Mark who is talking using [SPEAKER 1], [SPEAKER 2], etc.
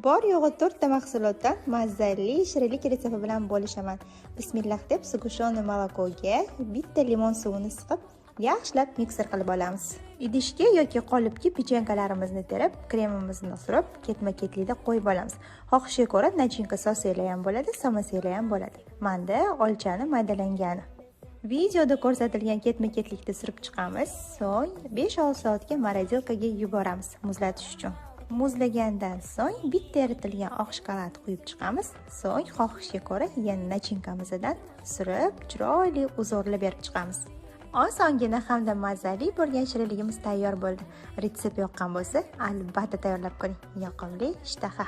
[SPEAKER 1] bor yo'g'i 4 ta mahsulotdan mazali shirinlik retsepti bilan bo'lishaman. Bismillah deb sug'ushoni molokoga bitta limon suvini siqib, yaxshilab mikser qilib olamiz. Idishga yoki qolipga pechenkalarimizni terib, kremimizni surib, ketma-ketlikda qo'yib olamiz. Xohishga ko'ra nachinka sosiylar ham bo'ladi, samasiylar ham bo'ladi. Menda olchani maydalangani. Videoda ko'rsatilgan ketma-ketlikda surib chiqamiz, so'ng 5-6 soatga morodelkaga yuboramiz muzlatish uchun. Muzlagandan so'ng bitta eritilgan oq shokolad quyib chiqamiz, so'ng xohishga ko'ra yana nachinkamizdan surib, chiroyli uzorlab berib chiqamiz. Osongina hamda mazali bo'lgan shirinligimiz tayyor bo'ldi. Retsept yoqqan bo'lsa, albatta tayyorlab ko'ring. Yoqimli ishtaha.